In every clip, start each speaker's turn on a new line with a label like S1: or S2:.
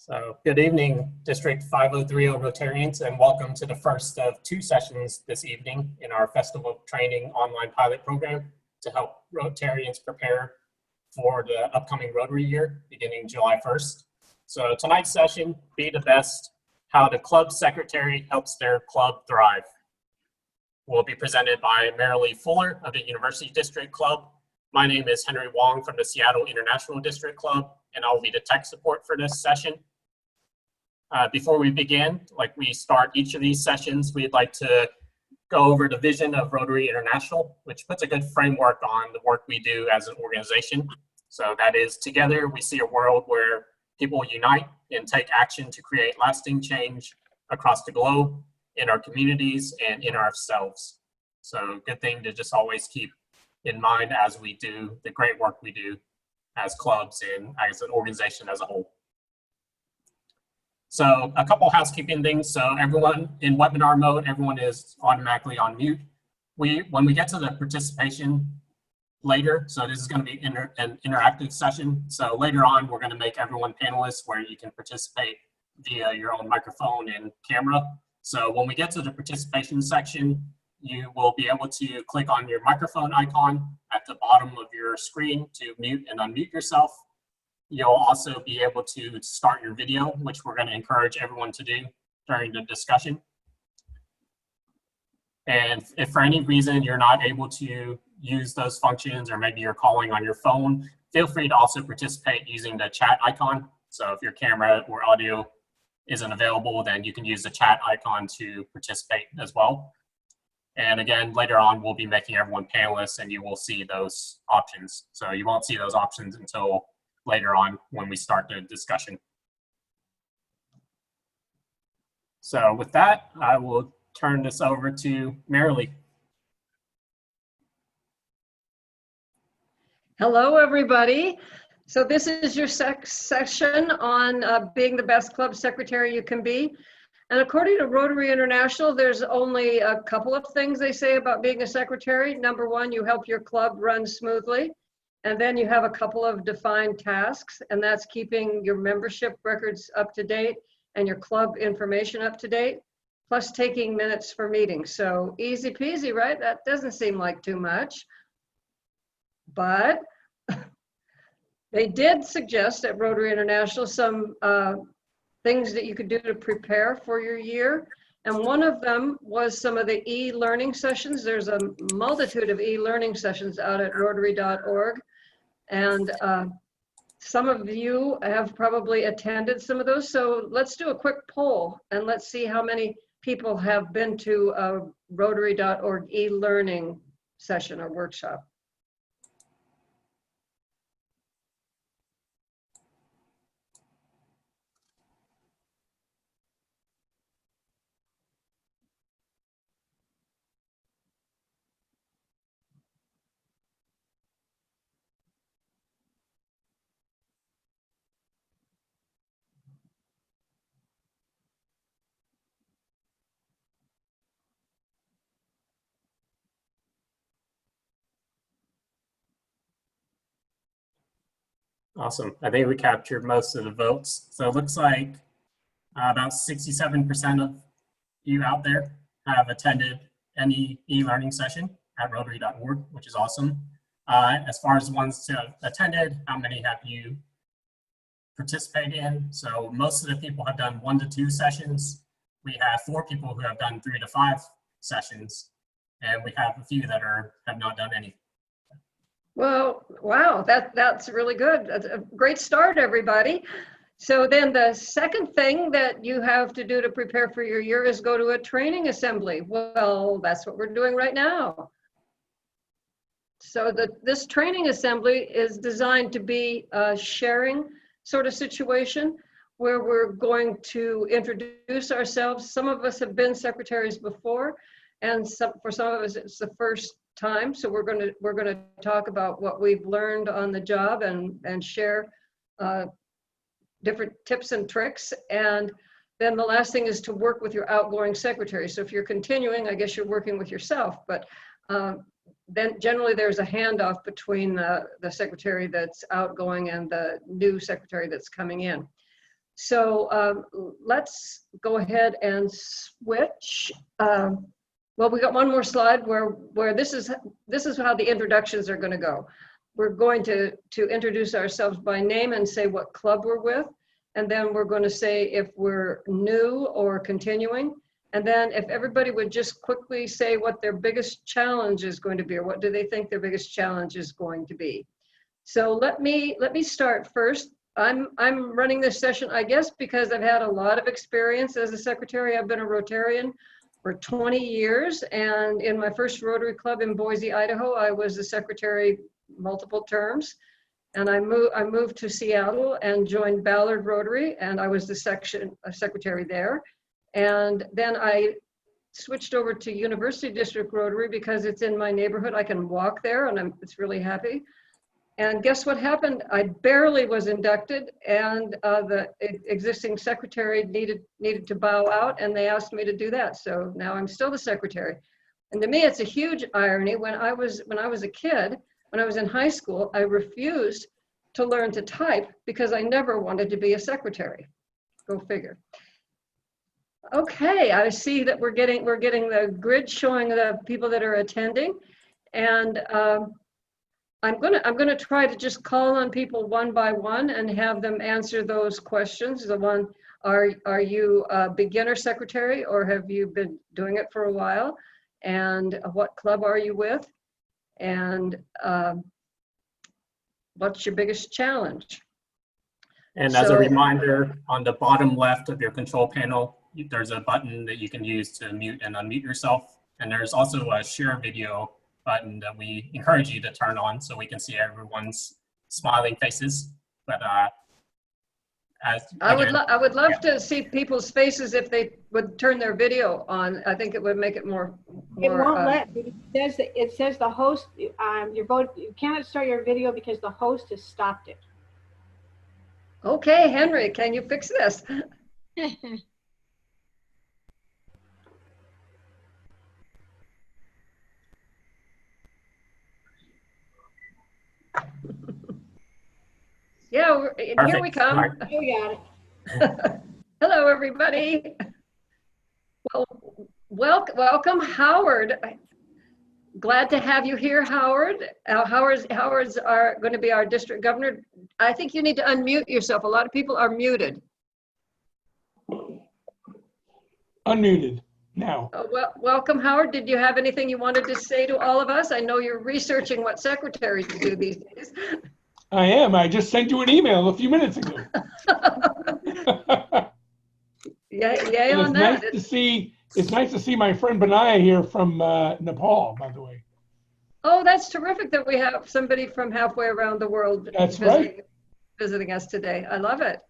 S1: So good evening, District 5030 Rotarians, and welcome to the first of two sessions this evening in our Festival Training online pilot program to help Rotarians prepare for the upcoming Rotary year beginning July 1st. So tonight's session, Be the Best, How the Club Secretary Helps Their Club Thrive, will be presented by Marilee Fuller of the University District Club. My name is Henry Wong from the Seattle International District Club, and I'll be the tech support for this session. Before we begin, like we start each of these sessions, we'd like to go over the vision of Rotary International, which puts a good framework on the work we do as an organization. So that is, together we see a world where people unite and take action to create lasting change across the globe, in our communities, and in ourselves. So good thing to just always keep in mind as we do the great work we do as clubs and as an organization as a whole. So a couple housekeeping things. So everyone in webinar mode, everyone is automatically on mute. When we get to the participation later, so this is going to be an interactive session. So later on, we're going to make everyone panelists where you can participate via your own microphone and camera. So when we get to the participation section, you will be able to click on your microphone icon at the bottom of your screen to mute and unmute yourself. You'll also be able to start your video, which we're going to encourage everyone to do during the discussion. And if for any reason you're not able to use those functions, or maybe you're calling on your phone, feel free to also participate using the chat icon. So if your camera or audio isn't available, then you can use the chat icon to participate as well. And again, later on, we'll be making everyone panelists and you will see those options. So you won't see those options until later on when we start the discussion. So with that, I will turn this over to Marilee.
S2: Hello, everybody. So this is your session on being the best club secretary you can be. And according to Rotary International, there's only a couple of things they say about being a secretary. Number one, you help your club run smoothly. And then you have a couple of defined tasks, and that's keeping your membership records up to date and your club information up to date, plus taking minutes for meetings. So easy peasy, right? That doesn't seem like too much. But they did suggest at Rotary International some things that you could do to prepare for your year. And one of them was some of the e-learning sessions. There's a multitude of e-learning sessions out at rotary.org. And some of you have probably attended some of those. So let's do a quick poll and let's see how many people have been to a rotary.org e-learning session or workshop.
S1: Awesome. I think we captured most of the votes. So it looks like about 67% of you out there have attended any e-learning session at rotary.org, which is awesome. As far as the ones who have attended, how many have you participated in? So most of the people have done 1 to 2 sessions. We have 4 people who have done 3 to 5 sessions, and we have a few that have not done any.
S2: Well, wow, that's really good. That's a great start, everybody. So then the second thing that you have to do to prepare for your year is go to a training assembly. Well, that's what we're doing right now. So this training assembly is designed to be a sharing sort of situation where we're going to introduce ourselves. Some of us have been secretaries before, and for some of us it's the first time. So we're going to talk about what we've learned on the job and share different tips and tricks. And then the last thing is to work with your outgoing secretary. So if you're continuing, I guess you're working with yourself, but then generally there's a handoff between the secretary that's outgoing and the new secretary that's coming in. So let's go ahead and switch. Well, we got one more slide where this is how the introductions are going to go. We're going to introduce ourselves by name and say what club we're with. And then we're going to say if we're new or continuing. And then if everybody would just quickly say what their biggest challenge is going to be, or what do they think their biggest challenge is going to be. So let me start first. I'm running this session, I guess, because I've had a lot of experience as a secretary. I've been a Rotarian for 20 years. And in my first Rotary Club in Boise, Idaho, I was the secretary multiple terms. And I moved to Seattle and joined Ballard Rotary, and I was the secretary there. And then I switched over to University District Rotary because it's in my neighborhood. I can walk there, and it's really happy. And guess what happened? I barely was inducted, and the existing secretary needed to bow out, and they asked me to do that. So now I'm still the secretary. And to me, it's a huge irony. When I was a kid, when I was in high school, I refused to learn to type because I never wanted to be a secretary. Go figure. Okay, I see that we're getting the grid showing the people that are attending, and I'm gonna try to just call on people one by one and have them answer those questions. The one, are you a beginner secretary or have you been doing it for a while? And what club are you with? And what's your biggest challenge?
S1: And as a reminder, on the bottom left of your control panel, there's a button that you can use to mute and unmute yourself. And there's also a share video button that we encourage you to turn on so we can see everyone's smiling faces. But
S2: I would love to see people's faces if they would turn their video on. I think it would make it more.
S3: It won't let. It says the host. You cannot start your video because the host has stopped it.
S2: Okay, Henry, can you fix this? Yeah, here we come.
S3: You got it.
S2: Hello, everybody. Well, welcome, Howard. Glad to have you here, Howard. Howard's going to be our district governor. I think you need to unmute yourself. A lot of people are muted.
S4: Unmuted now.
S2: Well, welcome, Howard. Did you have anything you wanted to say to all of us? I know you're researching what secretaries do these days.
S4: I am. I just sent you an email a few minutes ago.
S2: Yay on that.
S4: It's nice to see my friend Benaya here from Nepal, by the way.
S2: Oh, that's terrific that we have somebody from halfway around the world visiting us today. I love it.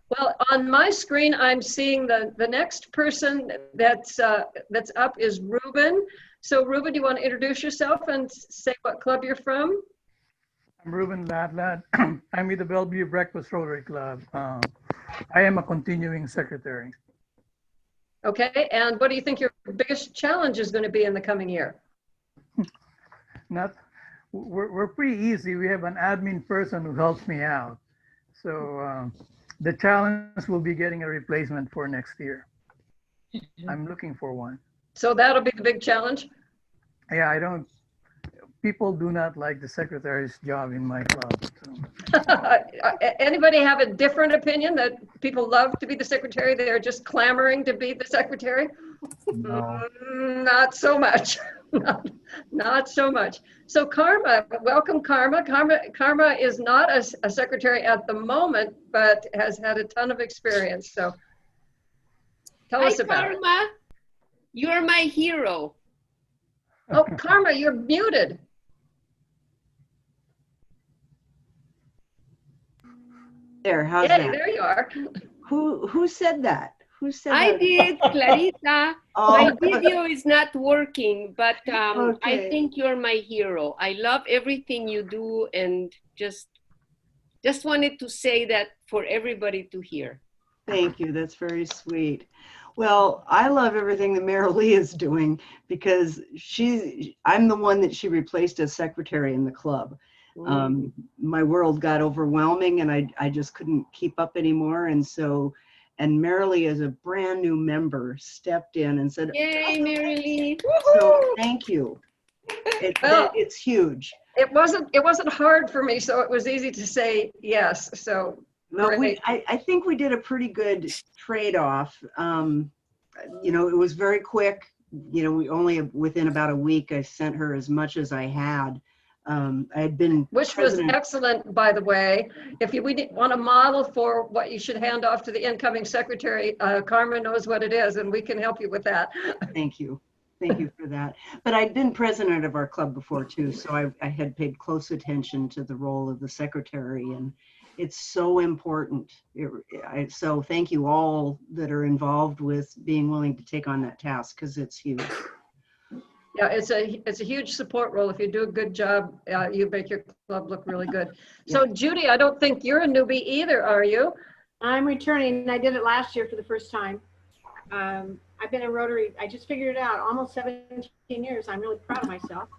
S2: Well, on my screen, I'm seeing the next person that's up is Ruben. So Ruben, do you want to introduce yourself and say what club you're from?
S5: I'm Ruben Ladlad. I'm with the Bellevue Breakfast Rotary Club. I am a continuing secretary.
S2: Okay, and what do you think your biggest challenge is going to be in the coming year?
S5: We're pretty easy. We have an admin person who helps me out. So the challenge will be getting a replacement for next year. I'm looking for one.
S2: So that'll be the big challenge?
S5: Yeah, people do not like the secretary's job in my club. So.
S2: Anybody have a different opinion that people love to be the secretary? They're just clamoring to be the secretary?
S5: No.
S2: Not so much. Not so much. So Karma, welcome Karma. Karma is not a secretary at the moment, but has had a ton of experience. So tell us about it.
S6: Karma, you're my hero.
S2: Oh, Karma, you're muted.
S7: There, how's
S2: Yay,
S7: that?
S2: there you are.
S7: Who said that? Who said
S6: I
S7: that?
S6: did, Clarissa.
S7: Oh.
S6: My video is not working, but I
S7: Okay.
S6: think you're my hero. I love everything you do, and just wanted to say that for everybody to hear.
S7: Thank you. That's very sweet. Well, I love everything that Mary Lee is doing because I'm the one that she replaced as secretary in the club. My world got overwhelming and I just couldn't keep up anymore. And Marilee, as a brand new member, stepped in and said,
S6: Yay, Marilee.
S7: so thank you.
S2: Well-
S7: It's huge.
S2: It wasn't hard for me, so it was easy to say yes. So
S7: Well,
S2: great.
S7: I think we did a pretty good trade-off. It was very quick. We only within about a week, I sent her as much as I had. I had been
S2: Which was
S7: president.
S2: excellent, by the way. If we want a model for what you should hand off to the incoming secretary, Carmen knows what it is, and we can help you with that.
S7: Thank you. Thank you for that. But I'd been president of our club before too, so I had paid close attention to the role of the secretary, and it's so important. So thank you all that are involved with being willing to take on that task, because it's huge.
S2: Yeah, it's a huge support role. If you do a good job, you make your club look really good. So Judy, I don't think you're a newbie either, are you?
S3: I'm returning. I did it last year for the first time. I've been in Rotary, I just figured it out, almost 17 years. I'm really proud of myself.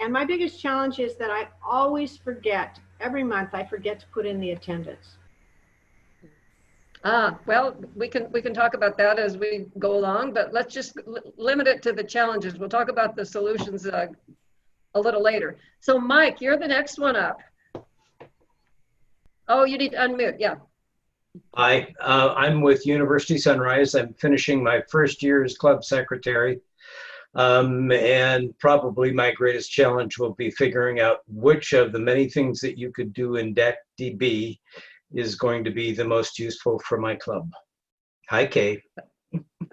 S3: And my biggest challenge is that I always forget, every month I forget to put in the attendance.
S2: Well, we can talk about that as we go along, but let's just limit it to the challenges. We'll talk about the solutions a little later. So Mike, you're the next one up. Oh, you need to unmute, yeah.
S8: Hi, I'm with University Sunrise. I'm finishing my first year as club secretary. And probably my greatest challenge will be figuring out which of the many things that you could do in DAC-DB is going to be the most useful for my club. Hi, Kay.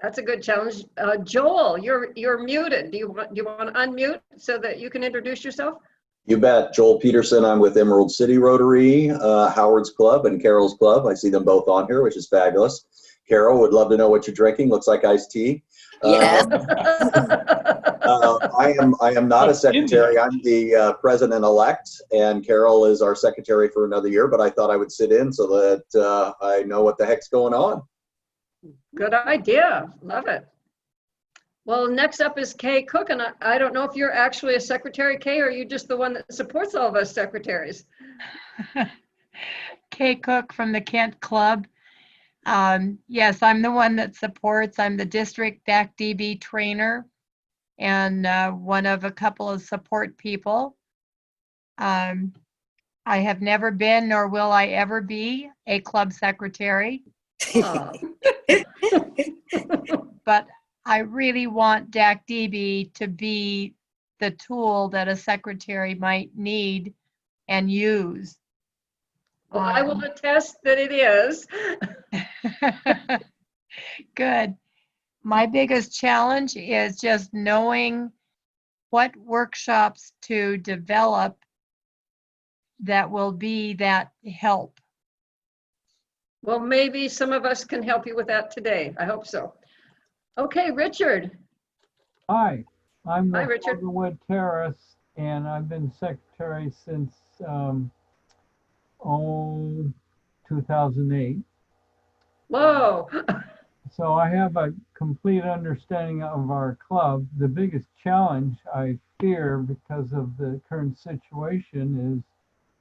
S2: That's a good challenge. Joel, you're muted. Do you want to unmute so that you can introduce yourself?
S9: You bet. Joel Peterson. I'm with Emerald City Rotary, Howard's Club, and Carol's Club. I see them both on here, which is fabulous. Carol, would love to know what you're drinking. Looks like iced tea.
S6: Yes.
S9: I am not a secretary. I'm the president-elect, and Carol is our secretary for another year, but I thought I would sit in so that I know what the heck's going on.
S2: Good idea. Love it. Well, next up is Kay Cook, and I don't know if you're actually a secretary, Kay, or are you just the one that supports all of us secretaries?
S10: Kay Cook from the Kent Club. Yes, I'm the one that supports. I'm the district DAC-DB trainer and one of a couple of support people. I have never been, nor will I ever be, a club secretary. But I really want DAC-DB to be the tool that a secretary might need and use.
S2: Well, I will attest that it is.
S10: Good. My biggest challenge is just knowing what workshops to develop that will be that help.
S2: Well, maybe some of us can help you with that today. I hope so. Okay, Richard.
S11: Hi, I'm
S2: Hi,
S11: with
S2: Richard.
S11: Silverwood Terrace, and I've been secretary since 2008.
S2: Whoa.
S11: So I have a complete understanding of our club. The biggest challenge I fear because of the current situation is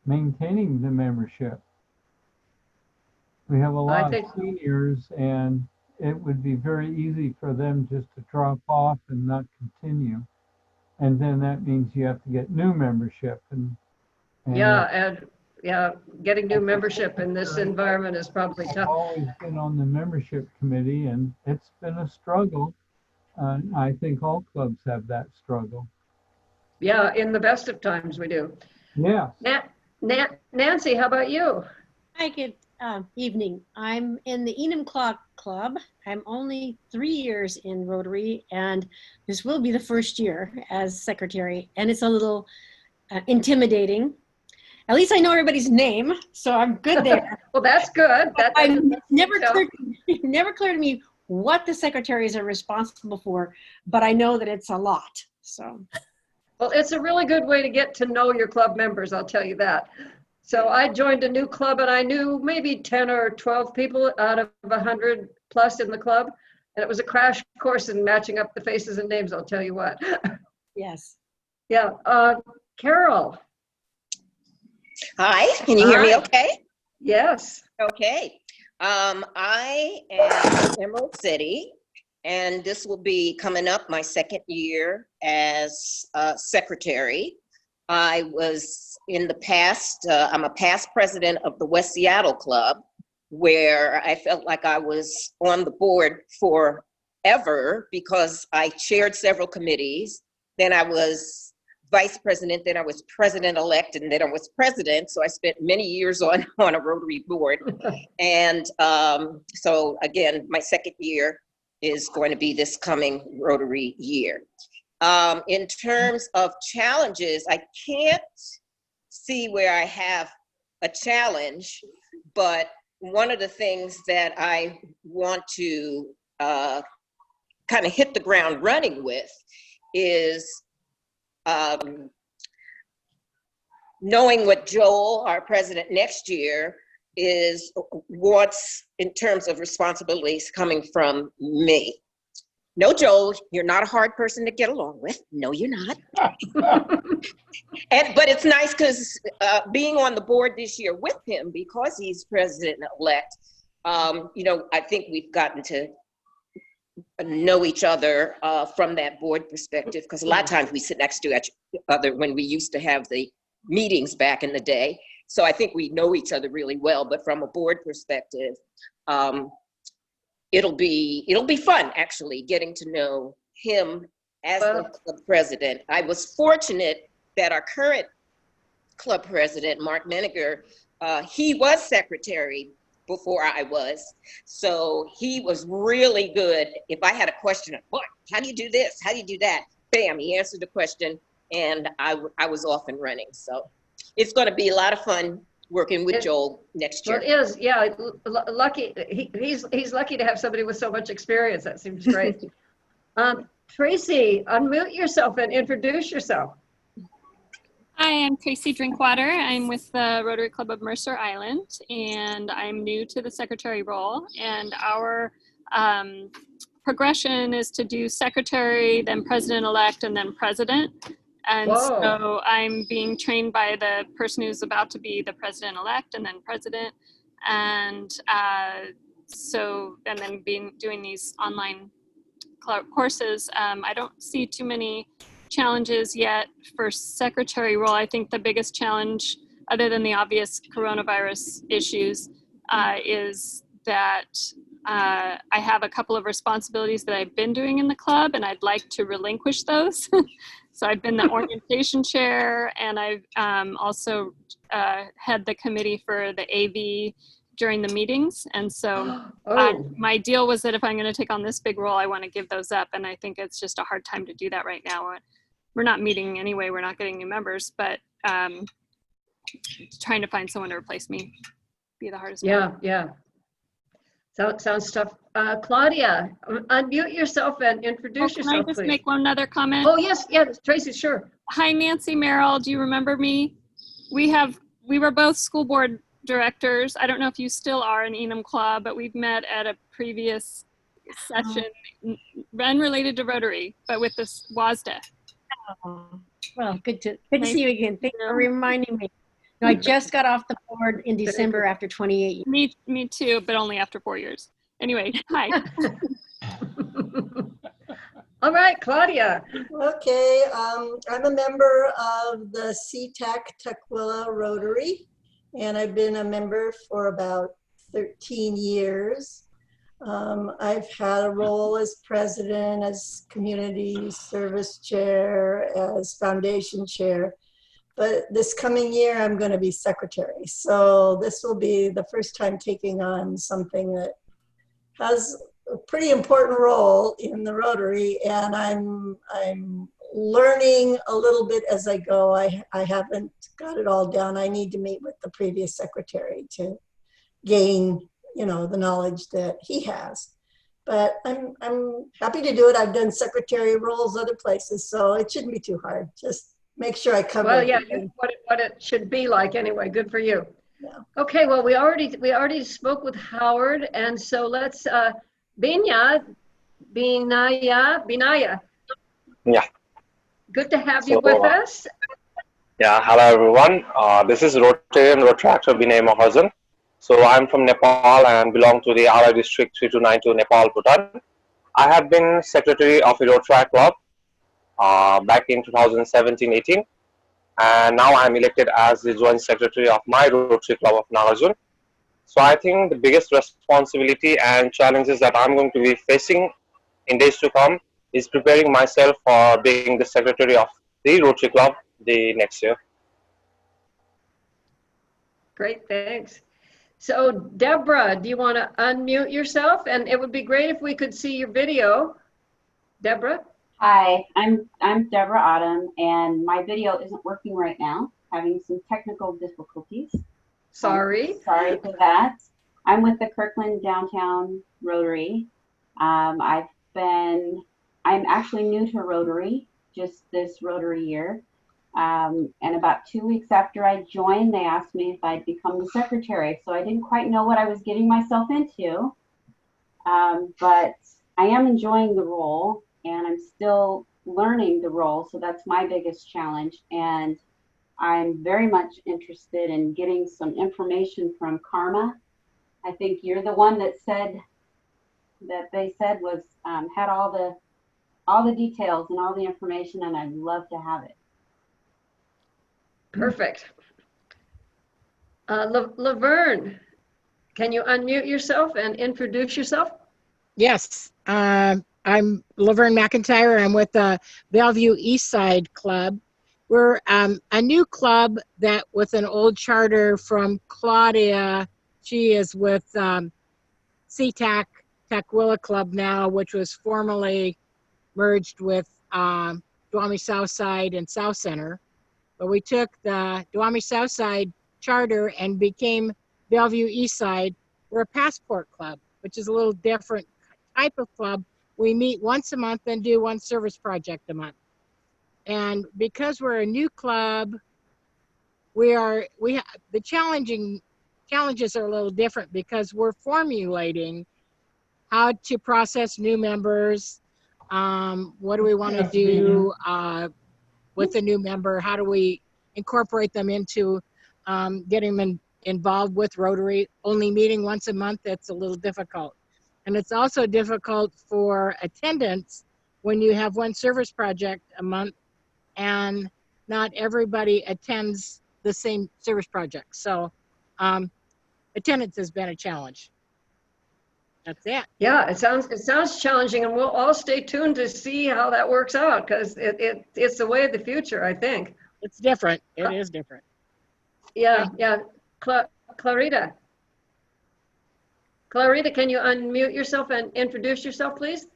S11: maintaining the membership. We have a lot of seniors, and it would be very easy for them just to drop off and not continue. And then that means you have to get new membership. And
S2: Getting new membership in this environment is probably
S11: I've
S2: tough.
S11: always been on the membership committee, and it's been a struggle. I think all clubs have that struggle.
S2: Yeah, in the best of times we do.
S11: Yeah.
S2: Nancy, how about you?
S12: Hi, good evening. I'm in the Enum Clock Club. I'm only 3 years in Rotary, and this will be the first year as secretary, and it's a little intimidating. At least I know everybody's name, so I'm good there.
S2: Well, that's good.
S12: Never clear to me what the secretaries are responsible for, but I know that it's a lot. So,
S2: well, it's a really good way to get to know your club members, I'll tell you that. So I joined a new club, and I knew maybe 10 or 12 people out of 100 plus in the club. And it was a crash course in matching up the faces and names, I'll tell you what.
S12: Yes.
S2: Yeah. Carol.
S13: Hi, can you hear me
S2: Hi.
S13: okay?
S2: Yes.
S13: Okay. I am in Emerald City, and this will be coming up my second year as secretary. I was in the past, I'm a past president of the West Seattle Club, where I felt like I was on the board forever because I chaired several committees. Then I was vice president, then I was president-elect, and then I was president. So I spent many years on a Rotary board. And so again, my second year is going to be this coming Rotary year. In terms of challenges, I can't see where I have a challenge, but one of the things that I want to kind of hit the ground running with is knowing what Joel, our president next year, wants in terms of responsibilities coming from me. No, Joel, you're not a hard person to get along with. No, you're not. But it's nice because being on the board this year with him, because he's president-elect, you know, I think we've gotten to know each other from that board perspective, because a lot of times we sit next to each other when we used to have the meetings back in the day. So I think we know each other really well, but from a board perspective, it'll be fun actually getting to know him as the president. I was fortunate that our current club president, Mark Menninger, he was secretary before I was. So he was really good. If I had a question, what, how do you do this? How do you do that? Bam, he answered the question and I was off and running. So it's gonna be a lot of fun working with Joel next year.
S2: Well, it is, yeah, lucky, he's lucky to have somebody with so much experience. That seems great. Tracy, unmute yourself and introduce yourself.
S14: Hi, I'm Tracy Drinkwater. I'm with the Rotary Club of Mercer Island, and I'm new to the secretary role. And our progression is to do secretary, then president-elect, and then president. And
S2: Whoa.
S14: so I'm being trained by the person who's about to be the president-elect and then president. And and then doing these online courses. I don't see too many challenges yet for secretary role. I think the biggest challenge, other than the obvious coronavirus issues, is that I have a couple of responsibilities that I've been doing in the club, and I'd like to relinquish those. So I've been the orientation chair, and I've also had the committee for the AV during the meetings. And so my deal was that if I'm going to take on this big role, I want to give those up. And I think it's just a hard time to do that right now. We're not meeting anyway. We're not getting new members, but trying to find someone to replace me be the hardest part.
S2: Yeah. Sounds tough. Claudia, unmute yourself and introduce yourself,
S14: Can I just
S2: please.
S14: make one other comment?
S2: Oh, yes, Tracy, sure.
S14: Hi, Nancy Merrill. Do you remember me? We were both school board directors. I don't know if you still are in Enum Club, but we've met at a previous session, unrelated to Rotary, but with this WASDA.
S12: Well, good to see you again. Thank you for reminding me. No, I just got off the board in December after 28 years.
S14: Me too, but only after 4 years. Anyway, hi.
S2: All right, Claudia.
S15: Okay, I'm a member of the SeaTac Tukwila Rotary, and I've been a member for about 13 years. I've had a role as president, as community service chair, as foundation chair. But this coming year, I'm going to be secretary. So this will be the first time taking on something that has a pretty important role in the Rotary. And I'm learning a little bit as I go. I haven't got it all down. I need to meet with the previous secretary to gain, the knowledge that he has. But I'm happy to do it. I've done secretary roles other places, so it shouldn't be too hard. Just make sure I cover.
S2: Well, yeah, what it should be like anyway. Good for you. Yeah. Okay, well, we already spoke with Howard, and so let's Binaya.
S16: Yeah.
S2: Good to have you with us.
S16: Yeah, hello everyone. This is Rotarian Rotractor Binay Mahajan. So I'm from Nepal and belong to the Ala District 3292 Nepal, Bhutan. I have been secretary of a Rotaract Club back in 2017-18, and now I'm elected as the joint secretary of my Rotary Club of Nagarjun. So I think the biggest responsibility and challenges that I'm going to be facing in days to come is preparing myself for being the secretary of the Rotary Club the next year.
S2: Great, thanks. So Deborah, do you want to unmute yourself? And it would be great if we could see your video. Deborah?
S17: Hi, I'm Deborah Autumn, and my video isn't working right now, having some technical difficulties.
S2: Sorry.
S17: Sorry for that. I'm with the Kirkland Downtown Rotary. I'm actually new to Rotary, just this Rotary year. And about 2 weeks after I joined, they asked me if I'd become the secretary. So I didn't quite know what I was getting myself into, but I am enjoying the role and I'm still learning the role. So that's my biggest challenge. And I'm very much interested in getting some information from Karma. I think you're the one that said that they said was had all the details and all the information, and I'd love to have it.
S2: Perfect. Laverne, can you unmute yourself and introduce yourself?
S18: Yes, I'm Laverne McIntyre. I'm with the Bellevue East Side Club. We're a new club that with an old charter from Claudia. She is with CTAC, Tukwila Club now, which was formerly merged with Duwamish South Side and South Center. But we took the Duwamish South Side charter and became Bellevue East Side. We're a passport club, which is a little different type of club. We meet once a month and do one service project a month. And because we're a new club, the challenges are a little different because we're formulating how to process new members. What do we want to do with a new member? How do we incorporate them into getting them involved with Rotary? Only meeting once a month, that's a little difficult. And it's also difficult for attendance when you have one service project a month and not everybody attends the same service project. So attendance has been a challenge. That's it.
S2: Yeah, it sounds challenging, and we'll all stay tuned to see how that works out because it's the way of the future, I think.
S18: It's different. It is different.
S2: Yeah, yeah. Clarita. Clarita, can you unmute yourself and introduce yourself, please?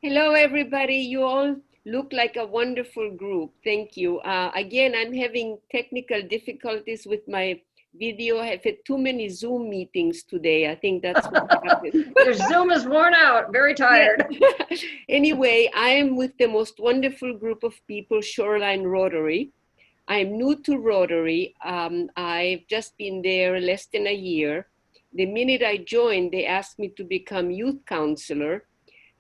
S6: Hello, everybody. You all look like a wonderful group. Thank you. Again, I'm having technical difficulties with my video. I've had too many Zoom meetings today. I think that's what happened.
S2: Your Zoom is worn out, very tired.
S6: Anyway, I am with the most wonderful group of people, Shoreline Rotary. I'm new to Rotary. I've just been there less than a year. The minute I joined, they asked me to become youth counselor,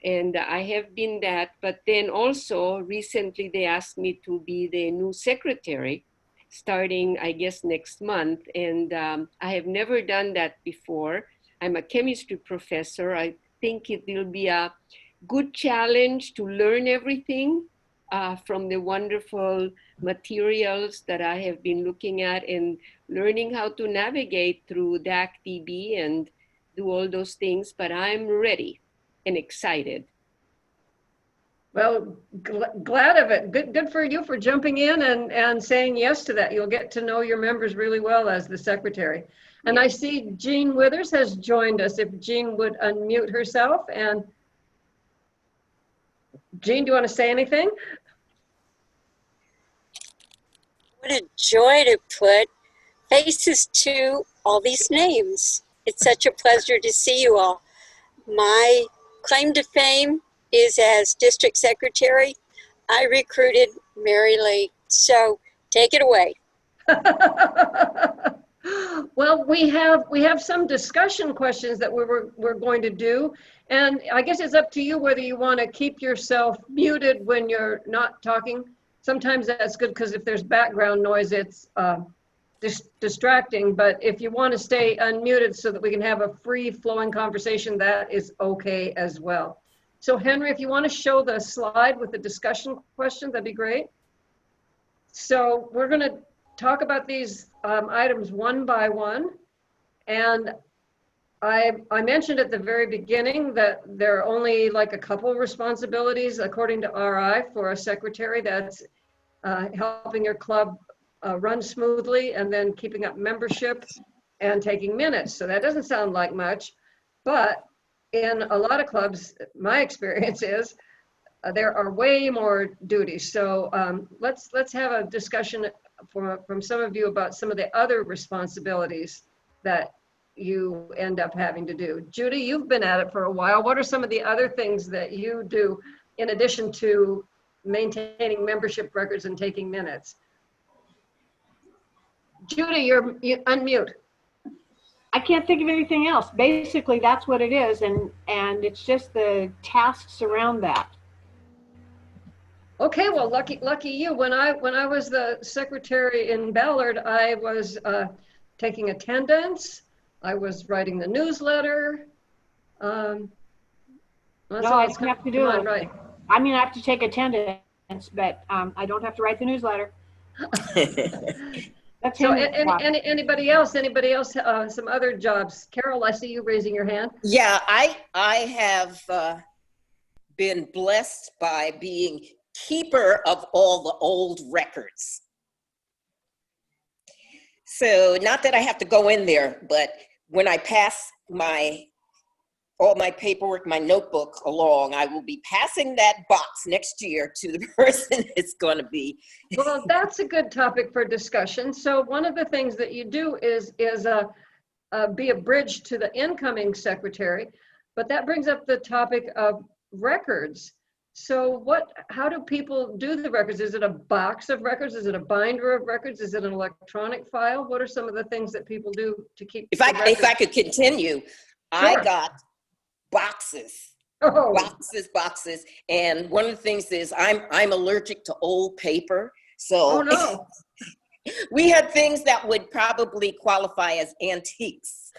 S6: and I have been that. But then also recently they asked me to be the new secretary, starting, I guess, next month. And I have never done that before. I'm a chemistry professor. I think it will be a good challenge to learn everything from the wonderful materials that I have been looking at and learning how to navigate through DAC-DB and do all those things. But I'm ready and excited.
S2: Well, glad of it. Good for you for jumping in and saying yes to that. You'll get to know your members really well as the secretary. And I see Jean Withers has joined us. If Jean would unmute herself. And Jean, do you want to say anything?
S19: What a joy to put faces to all these names. It's such a pleasure to see you all. My claim to fame is as district secretary. I recruited Mary Lee, so take it away.
S2: Well, we have some discussion questions that we're going to do, and I guess it's up to you whether you want to keep yourself muted when you're not talking. sometimes that's good because if there's background noise, it's distracting. But if you want to stay unmuted so that we can have a free flowing conversation, that is okay as well. So Henry, if you want to show the slide with the discussion question, that'd be great. So we're going to talk about these items one by one. And I mentioned at the very beginning that there are only like a couple of responsibilities according to RI for a secretary. That's helping your club run smoothly and then keeping up membership and taking minutes. So that doesn't sound like much, but in a lot of clubs, my experience is there are way more duties. So let's have a discussion from some of you about some of the other responsibilities that you end up having to do. Judy, you've been at it for a while. What are some of the other things that you do in addition to maintaining membership records and taking minutes? Judy, you unmute.
S3: I can't think of anything else. Basically, that's what it is, and it's just the tasks around that.
S2: Okay, well, lucky you. When I was the secretary in Ballard, I was taking attendance. I was writing the newsletter.
S3: No, I don't have to do it.
S2: Right.
S3: I mean, I have to take attendance, but I don't have to write the newsletter. That's
S2: So anybody else some other jobs? Carol, I see you raising your hand.
S13: Yeah, I have been blessed by being keeper of all the old records. So not that I have to go in there, but when I pass all my paperwork, my notebook along, I will be passing that box next year to the person it's going to be.
S2: Well, that's a good topic for discussion. So one of the things that you do is be a bridge to the incoming secretary, but that brings up the topic of records. So how do people do the records? Is it a box of records? Is it a binder of records? Is it an electronic file? What are some of the things that people do to keep?
S13: If I could continue, sure. I got boxes, boxes. And one of the things is I'm allergic to old paper. So
S2: no.
S13: We had things that would probably qualify as antiques.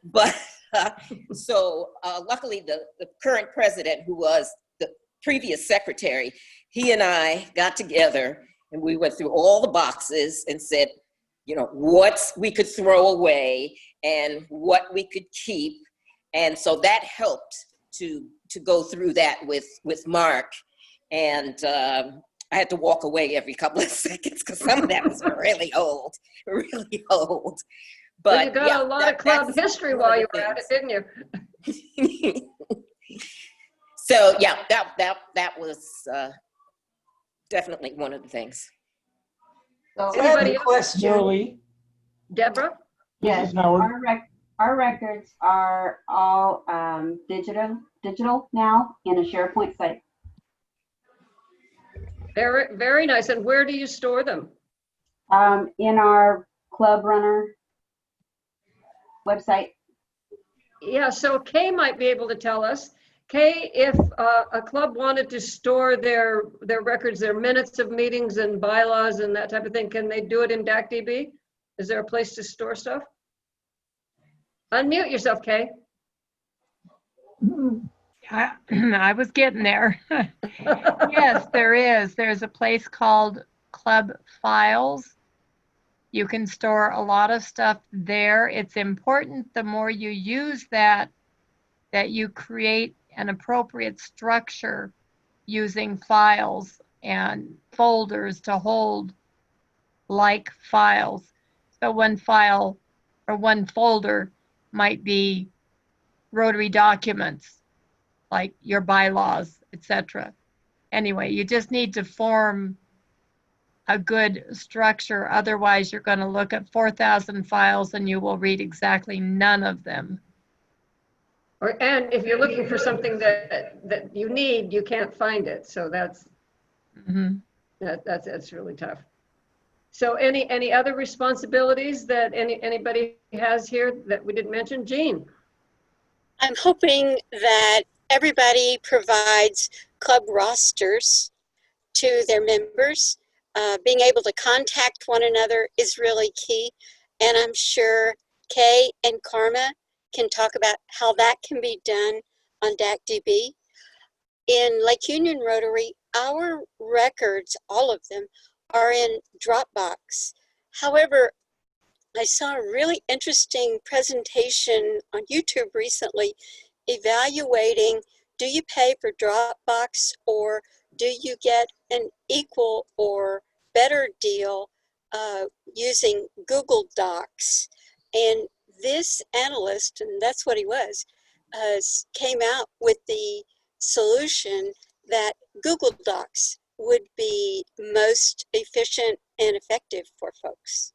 S13: But luckily the current president, who was the previous secretary, he and I got together and we went through all the boxes and said, what we could throw away and what we could keep. And so that helped to go through that with Mark. And I had to walk away every couple of seconds because some of that was really old. But
S2: well, you got a lot of club history while you were at it, didn't you?
S13: So yeah, that was definitely one of the things.
S15: So anybody else?
S4: Julie.
S2: Deborah?
S17: Yes, our records are all digital now in a SharePoint site.
S2: Very, very nice. And where do you store them?
S17: In our Club Runner website.
S2: Yeah, so Kay might be able to tell us. Kay, if a club wanted to store their records, their minutes of meetings and bylaws and that type of thing, can they do it in DACDB? Is there a place to store stuff? Unmute yourself, Kay.
S10: I was getting there. Yes, there is. There's a place called Club Files. You can store a lot of stuff there. It's important the more you use that you create an appropriate structure using files and folders to hold like files. So one file or one folder might be Rotary documents, like your bylaws, etc. Anyway, you just need to form a good structure. Otherwise, you're going to look at 4,000 files and you will read exactly none of them.
S2: And if you're looking for something that you need, you can't find it. So that's that's really tough. So any other responsibilities that anybody has here that we didn't mention? Jean.
S19: I'm hoping that everybody provides club rosters to their members. being able to contact one another is really key. And I'm sure Kay and Karma can talk about how that can be done on DACDB. In Lake Union Rotary, our records, all of them, are in Dropbox. However, I saw a really interesting presentation on YouTube recently evaluating, do you pay for Dropbox or do you get an equal or better deal using Google Docs? And this analyst, and that's what he was, came out with the solution that Google Docs would be most efficient and effective for folks.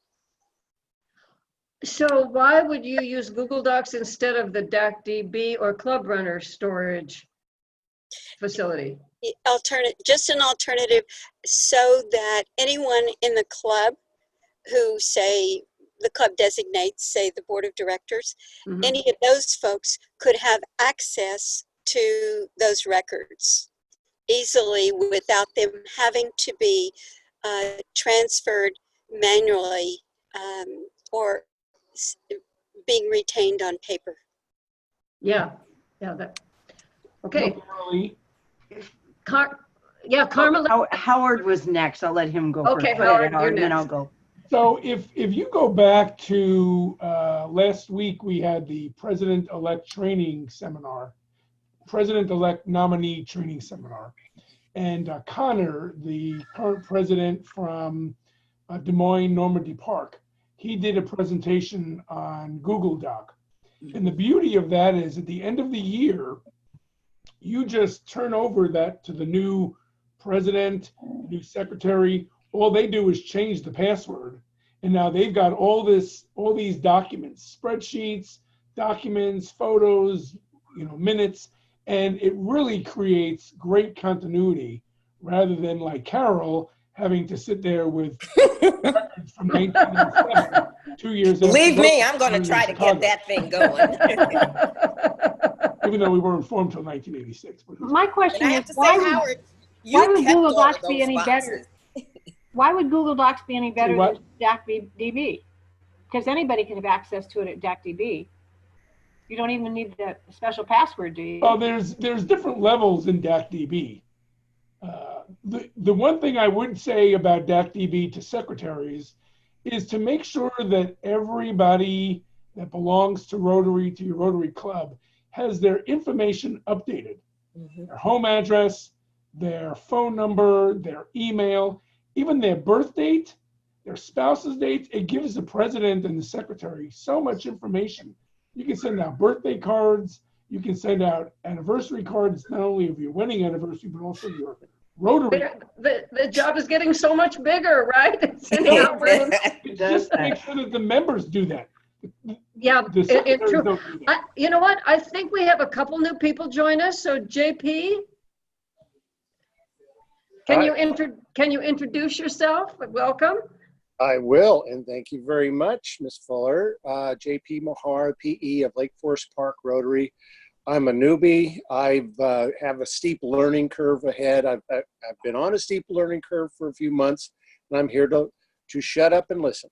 S2: So why would you use Google Docs instead of the DACDB or Club Runner storage facility?
S19: Just an alternative, so that anyone in the club who, say, the club designates, say, the board of directors, any of those folks could have access to those records easily without them having to be transferred manually or being retained on paper.
S2: Yeah, that. Okay.
S7: Yeah,
S2: Karma.
S7: Howard was next. I'll let him go
S2: Okay,
S7: first. Go ahead,
S2: Howard, you're
S7: and then I'll
S2: next.
S7: go.
S4: So if you go back to last week, we had the President-elect training seminar, President-elect nominee training seminar. And Connor, the current president from Des Moines Normandy Park, he did a presentation on Google Doc. And the beauty of that is at the end of the year, you just turn over that to the new president, new secretary. All they do is change the password. And now they've got all these documents, spreadsheets, documents, photos, minutes, and it really creates great continuity rather than like Carol having to sit there with records from 1987, 2 years after.
S13: Believe me, I'm going to try to get that thing going.
S4: Even though we weren't formed until 1986.
S3: My question
S13: And I
S3: is,
S13: have to say,
S3: why
S13: Howard,
S3: would
S13: you kept
S3: Google
S13: all of
S3: Docs be
S13: those
S3: any
S13: boxes.
S3: better? Why would Google Docs be any better
S4: what?
S3: than DACDB? Because anybody can have access to it at DACDB. You don't even need the special password, do you?
S4: Oh, there's different levels in DACDB. The one thing I would say about DACDB to secretaries is to make sure that everybody that belongs to Rotary, to your Rotary Club, has their information updated. Their home address, their phone number, their email, even their birth date, their spouse's date. It gives the president and the secretary so much information. You can send out birthday cards. You can send out anniversary cards, not only of your wedding anniversary, but also your Rotary.
S2: The job is getting so much bigger, right? Sending out rooms.
S4: Just make sure that the members do that.
S2: Yeah,
S4: The secretaries
S2: it's true.
S4: don't do that.
S2: You know what? I think we have a couple new people join us. So JP, can you introduce yourself? Welcome.
S20: I will, and thank you very much, Ms. Fuller. JP Mohar, PE of Lake Forest Park Rotary. I'm a newbie. I have a steep learning curve ahead. I've been on a steep learning curve for a few months, and I'm here to shut up and listen.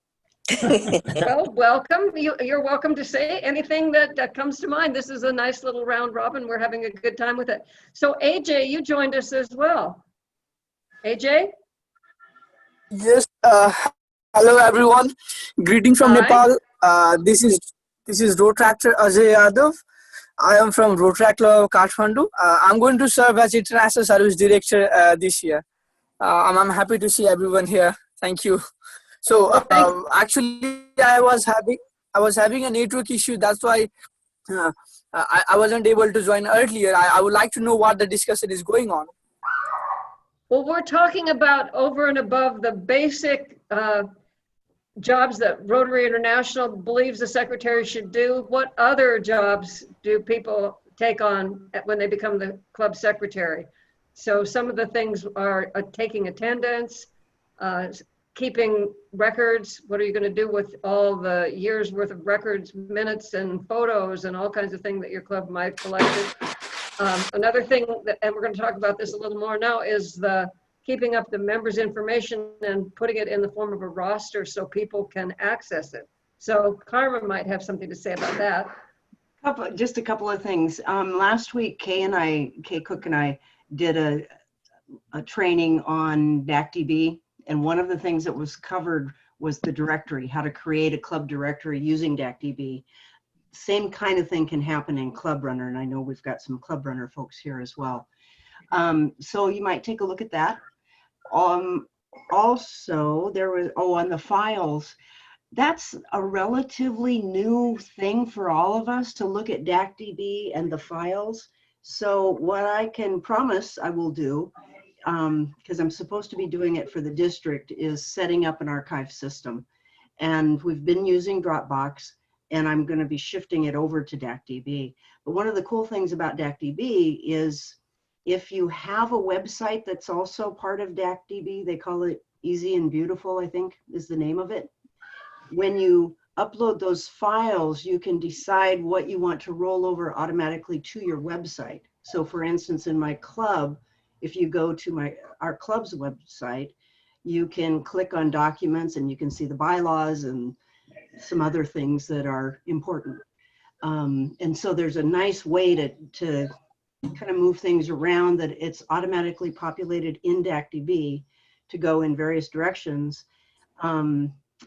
S2: Well, welcome. You're welcome to say anything that comes to mind. This is a nice little round robin. We're having a good time with it. So AJ, you joined us as well. AJ?
S21: Yes. Hello, everyone. Greeting from Nepal. This is Road Tractor Ajay Yadav. I am from Road Tractor of Kathmandu. I'm going to serve as International Service Director this year. I'm happy to see everyone here. Thank you. So actually, I was having a network issue. That's why I wasn't able to join earlier. I would like to know what the discussion is going on.
S2: Well, we're talking about over and above the basic jobs that Rotary International believes the secretary should do. What other jobs do people take on when they become the club secretary? So some of the things are taking attendance, keeping records. What are you going to do with all the years worth of records, minutes and photos and all kinds of things that your club might collect? Another thing that, and we're going to talk about this a little more now, is the keeping up the members' information and putting it in the form of a roster so people can access it. So Karma might have something to say about that.
S7: Just a couple of things. Last week, Kay Cook and I did a training on DACDB, and one of the things that was covered was the directory, how to create a club directory using DACDB. Same kind of thing can happen in Club Runner, and I know we've got some Club Runner folks here as well. So you might take a look at that. Also, there was, on the files, that's a relatively new thing for all of us to look at DACDB and the files. So what I can promise I will do, because I'm supposed to be doing it for the district, is setting up an archive system. And we've been using Dropbox, and I'm going to be shifting it over to DACDB. But one of the cool things about DACDB is if you have a website that's also part of DACDB, they call it Easy and Beautiful, I think is the name of it. When you upload those files, you can decide what you want to roll over automatically to your website. So for instance, in my club, if you go to our club's website, you can click on documents and you can see the bylaws and some other things that are important. And so there's a nice way to kind of move things around, that it's automatically populated in DACDB to go in various directions.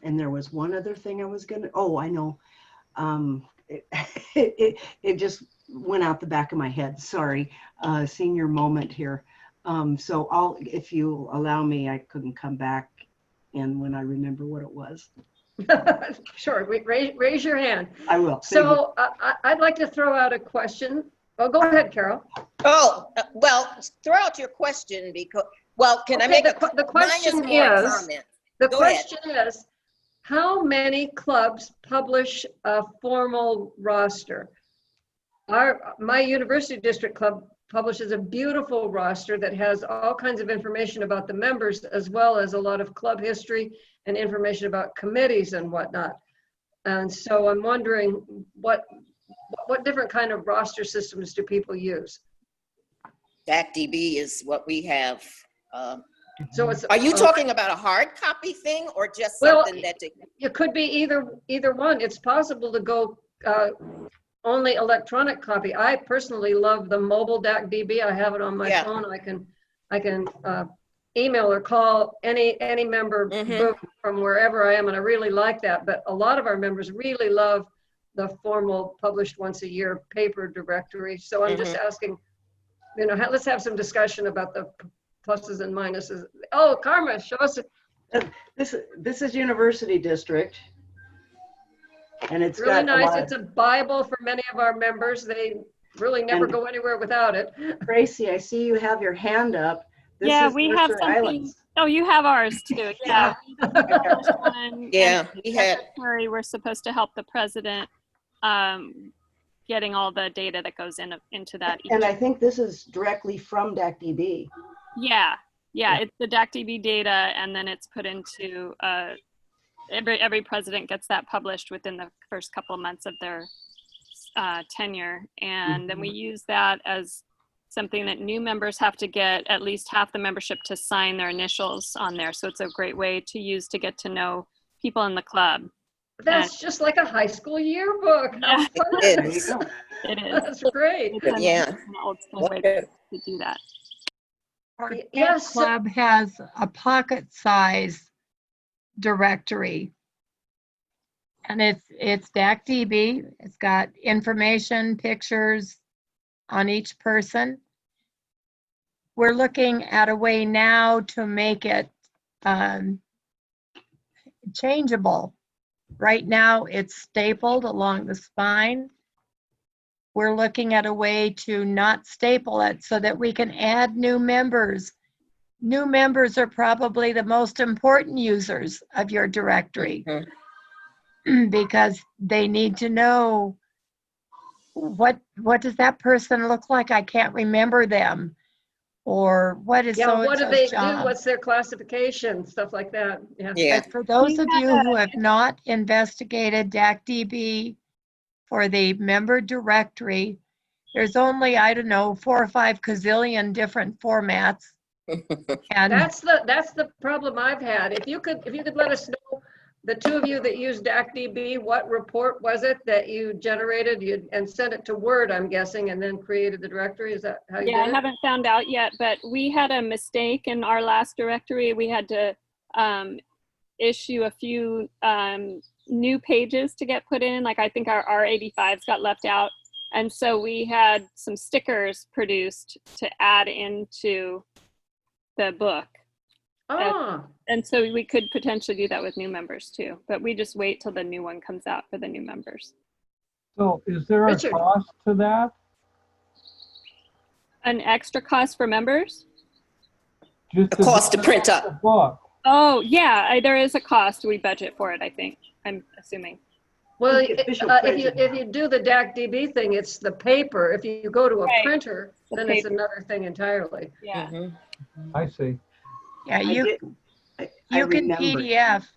S7: And there was one other thing I was gonna, I know. It just went out the back of my head, sorry, senior moment here. So if you allow me, I couldn't come back in when I remember what it was.
S2: Sure, raise your hand.
S7: I will.
S2: So I'd like to throw out a question. Oh, go ahead, Carol.
S13: Oh, well, throw out your question because, well, can I make
S2: the question
S13: comment?
S2: The
S13: Go ahead.
S2: question is, how many clubs publish a formal roster? My university district club publishes a beautiful roster that has all kinds of information about the members, as well as a lot of club history and information about committees and whatnot. And so I'm wondering what different kind of roster systems do people use?
S13: DACDB is what we have.
S2: So it's,
S13: are you talking about a hard copy thing or just
S2: well,
S13: something that
S2: it could be either one. It's possible to go only electronic copy. I personally love the mobile DACDB. I have it on my phone. I can email or call any member from wherever I am, and I really like that. But a lot of our members really love the formal published once a year paper directory. So I'm just asking, let's have some discussion about the pluses and minuses. Oh, Karma, show us.
S7: This is University District. And it's
S2: really
S7: got
S2: nice. It's a Bible for many of our members. They really never go anywhere without it.
S7: Tracy, I see you have your hand up. This
S14: yeah,
S7: is
S14: we have
S7: Mercer
S14: something.
S7: Islands.
S14: Oh, you have ours too. Yeah.
S13: Yeah, we had.
S14: We're supposed to help the president getting all the data that goes into that.
S7: And I think this is directly from DACDB.
S14: Yeah, it's the DACDB data, and then it's put into every president gets that published within the first couple of months of their tenure, and then we use that as something that new members have to get at least half the membership to sign their initials on there. So it's a great way to use to get to know people in the club.
S2: That's just like a high school yearbook.
S14: Yeah,
S2: it is.
S14: It is.
S2: That's great.
S13: Yeah.
S14: An old school way to do that.
S10: Our
S2: Yes.
S10: club has a pocket size directory. And it's DACDB. It's got information, pictures on each person. We're looking at a way now to make it changeable. Right now, it's stapled along the spine. We're looking at a way to not staple it so that we can add new members. New members are probably the most important users of your directory because they need to know what does that person look like? I can't remember them. Or what is
S2: what do they
S10: job?
S2: do? What's their classification? Stuff like that. Yeah.
S10: But for those of you who have not investigated DACDB for the member directory, there's only, I don't know, 4 or 5 gazillion different formats And
S2: That's the problem I've had. If you could let us know, the two of you that used DACDB, what report was it that you generated and sent it to Word, I'm guessing, and then created the directory? Is that how you
S14: Yeah, I
S2: did it?
S14: haven't found out yet, but we had a mistake in our last directory. We had to issue a few new pages to get put in. Like I think our R85s got left out. And so we had some stickers produced to add into the book.
S2: Ah.
S14: And so we could potentially do that with new members too, but we just wait till the new one comes out for the new members.
S11: So is there a
S2: Richard.
S11: cost to that?
S14: An extra cost for members?
S11: Just
S13: A cost to print up.
S11: the book.
S14: Oh yeah, there is a cost. We budget for it, I think. I'm assuming.
S2: Well,
S7: The official
S2: if you do the DACDB thing, it's the paper. If you go to a
S14: Right.
S2: printer,
S14: The
S2: then it's
S14: paper.
S2: another thing entirely.
S14: Yeah.
S11: I see.
S10: yeah,
S7: I
S10: you
S7: remembered.
S10: PDF.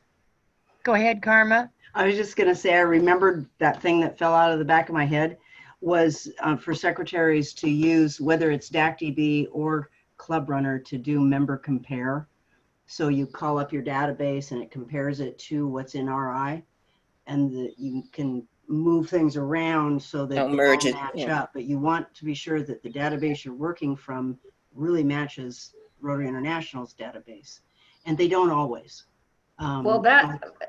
S10: Go ahead, Karma.
S7: I was just going to say, I remembered that thing that fell out of the back of my head was for secretaries to use, whether it's DACDB or Club Runner, to do member compare. So you call up your database and it compares it to what's in RI, and you can move things around so that
S13: Oh,
S7: they
S13: merge
S7: all
S13: it,
S7: match
S13: yeah.
S7: up. But you want to be sure that the database you're working from really matches Rotary International's database, and they don't always.
S2: Well,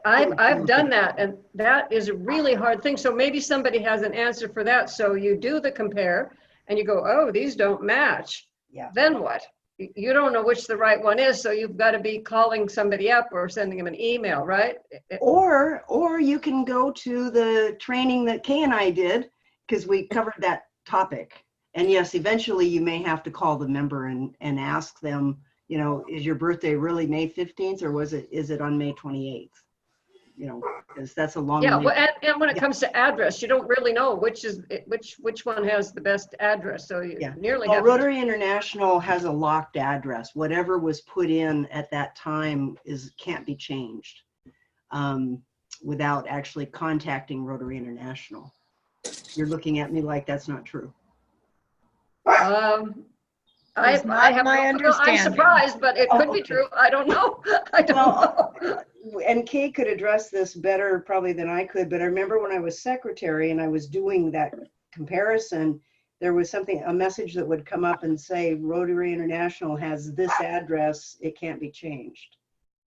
S2: I've done that, and that is a really hard thing. So maybe somebody has an answer for that. So you do the compare and you go, oh, these don't match.
S7: Yeah.
S2: Then what? You don't know which the right one is, so you've got to be calling somebody up or sending them an email, right?
S7: Or you can go to the training that Kay and I did, because we covered that topic. And yes, eventually you may have to call the member and ask them, you know, is your birthday really May 15th or is it on May 28th? You know, because that's a long
S2: Yeah,
S7: way.
S2: well, and when it comes to address, you don't really know which one has the best address. So you nearly
S7: Well,
S2: have to.
S7: Rotary International has a locked address. Whatever was put in at that time can't be changed without actually contacting Rotary International. You're looking at me like that's not true.
S2: I have
S10: my
S2: I'm
S10: understanding.
S2: surprised, but it could be true. I don't know. I don't know.
S7: And Kay could address this better probably than I could, but I remember when I was secretary and I was doing that comparison, there was a message that would come up and say, Rotary International has this address, it can't be changed.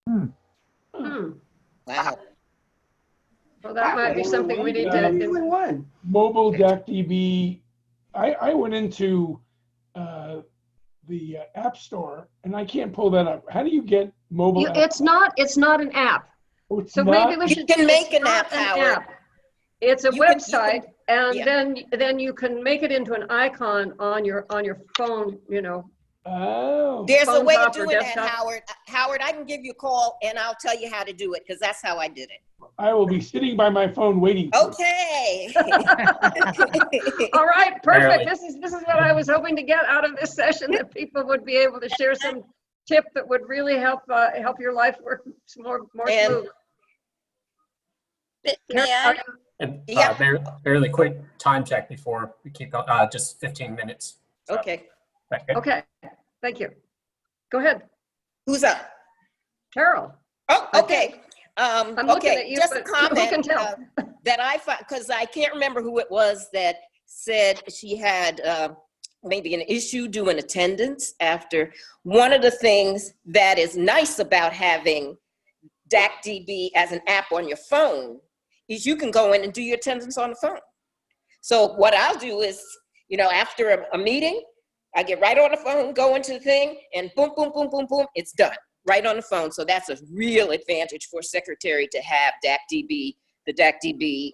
S2: Wow. Well, that might be
S7: Only
S2: something we
S7: one.
S2: need
S7: Yeah,
S2: to.
S7: only one.
S4: Mobile DACDB, I went into the App Store and I can't pull that up. How do you get mobile? app?
S2: It's not an app.
S4: Oh, it's
S2: So
S4: not?
S2: maybe we
S13: You
S2: should.
S13: can make
S2: it's
S13: an
S2: not
S13: app, Howard.
S2: It's a
S13: You can-
S2: website, and
S13: yeah.
S2: then you can make it into an icon on your phone. You know.
S4: Oh.
S13: There's a
S2: Phone
S13: way of
S2: top or
S13: doing that,
S2: desktop.
S13: Howard. Howard, I can give you a call and I'll tell you how to do it because that's how I did it.
S4: I will be sitting by my phone waiting. for it.
S13: Okay.
S2: All right, perfect.
S1: Barely.
S2: This is what I was hoping to get out of this session, that people would be able to share some tip that would really help your life work more
S13: And-
S2: smooth.
S12: May I?
S1: And
S13: Yeah.
S1: barely quick time check before we keep going. Just 15 minutes. So,
S13: Okay.
S1: that good?
S2: Okay, thank you. Go ahead,
S13: Who's up?
S2: Carol.
S13: Oh, okay.
S2: I'm looking at
S13: Okay,
S2: you,
S13: just a
S2: but who can
S13: comment
S2: tell?
S13: that I found, because I can't remember who it was that said she had maybe an issue doing attendance after. One of the things that is nice about having DACDB as an app on your phone is you can go in and do your attendance on the phone. So what I'll do is, you know, after a meeting, I get right on the phone, go into the thing, and boom, boom, boom, boom, boom, it's done. Right on the phone. So that's a real advantage for secretary to have DACDB, the DACDB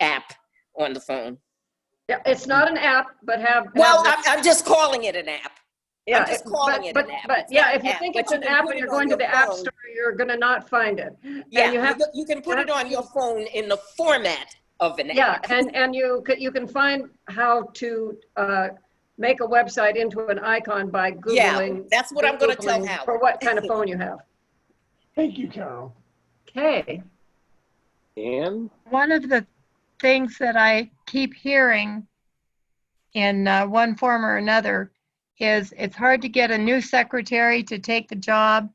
S13: app on the phone.
S2: Yeah, it's not an app, but
S13: Well, I'm just calling it an app.
S2: Yeah,
S13: I'm just calling it an app.
S2: But
S13: It's
S2: yeah,
S13: not
S2: if you
S13: an app,
S2: think
S13: but
S2: it's
S13: you
S2: an
S13: can
S2: app
S13: put
S2: and
S13: it
S2: you're
S13: on
S2: going to
S13: your
S2: the App
S13: phone.
S2: Store, you're gonna not find it.
S13: Yeah,
S2: And
S13: you can put it on your phone in the format of an
S2: Yeah,
S13: app.
S2: and you can find how to make a website into an icon by Googling.
S13: Yeah, that's what I'm gonna tell
S2: Googling
S13: Howard.
S2: for what kind of phone you have.
S4: Thank you, Carol.
S2: Okay.
S20: And
S10: One of the things that I keep hearing in one form or another is it's hard to get a new secretary to take the job.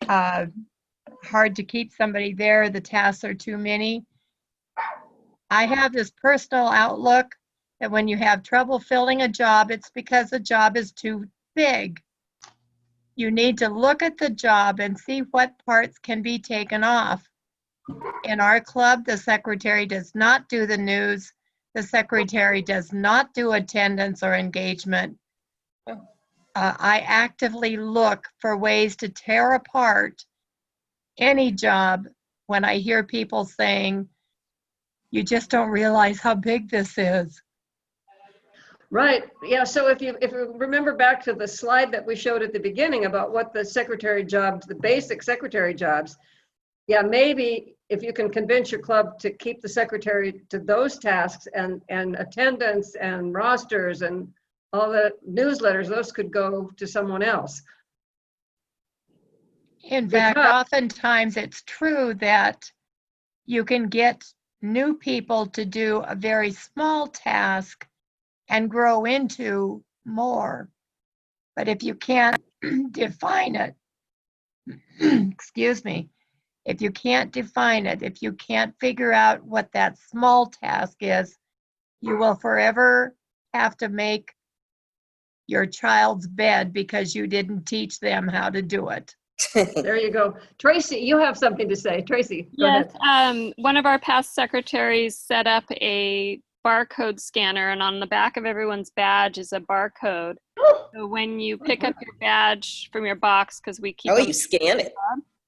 S10: Hard to keep somebody there. The tasks are too many. I have this personal outlook that when you have trouble filling a job, it's because the job is too big. You need to look at the job and see what parts can be taken off. In our club, the secretary does not do the news. The secretary does not do attendance or engagement. I actively look for ways to tear apart any job when I hear people saying, you just don't realize how big this is.
S2: Right. Yeah. So if you remember back to the slide that we showed at the beginning about what the secretary jobs, the basic secretary jobs, yeah, maybe if you can convince your club to keep the secretary to those tasks and attendance and rosters and all the newsletters, those could go to someone else.
S10: In fact, oftentimes it's true that you can get new people to do a very small task and grow into more. But if you can't define it, excuse me, if you can't define it, if you can't figure out what that small task is, you will forever have to make your child's bed because you didn't teach them how to do it.
S2: There you go. Tracy, you have something to say. Tracy, go
S14: Yes,
S2: ahead.
S14: one of our past secretaries set up a barcode scanner, and on the back of everyone's badge is a barcode. So when you pick up your badge from your box, because we keep
S13: you scan it.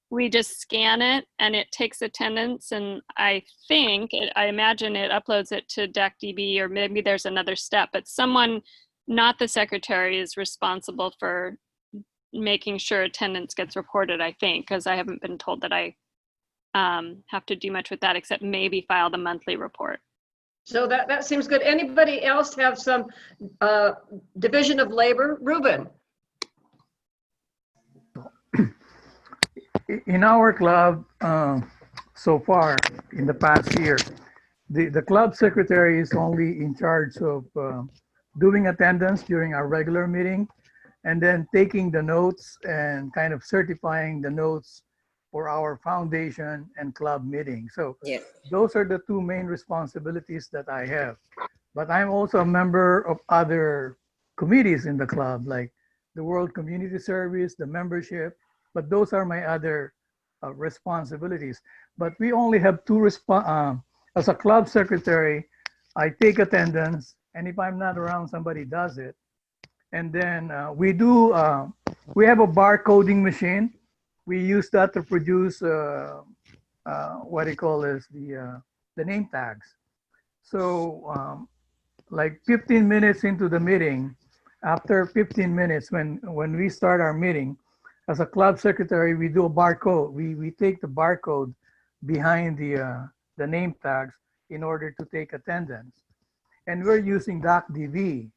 S14: We just scan it and it takes attendance, and I imagine it uploads it to DACDB, or maybe there's another step, but someone, not the secretary, is responsible for making sure attendance gets reported, I think, because I haven't been told that I have to do much with that except maybe file the monthly report.
S2: So that seems good. Anybody else have some division of labor? Ruben.
S5: In our club, so far in the past year, the club secretary is only in charge of doing attendance during our regular meeting, and then taking the notes and kind of certifying the notes for our foundation and club meeting. So those are the two main responsibilities that I have. But I'm also a member of other committees in the club, like the World Community Service, the membership, but those are my other responsibilities. But we only have two as a club secretary, I take attendance, and if I'm not around, somebody does it. And then we have a barcoding machine. We use that to produce what you call is the name tags. So like 15 minutes into the meeting, after 15 minutes when we start our meeting, as a club secretary, we do a barcode. We take the barcode behind the name tags in order to take attendance. And we're using DACDB.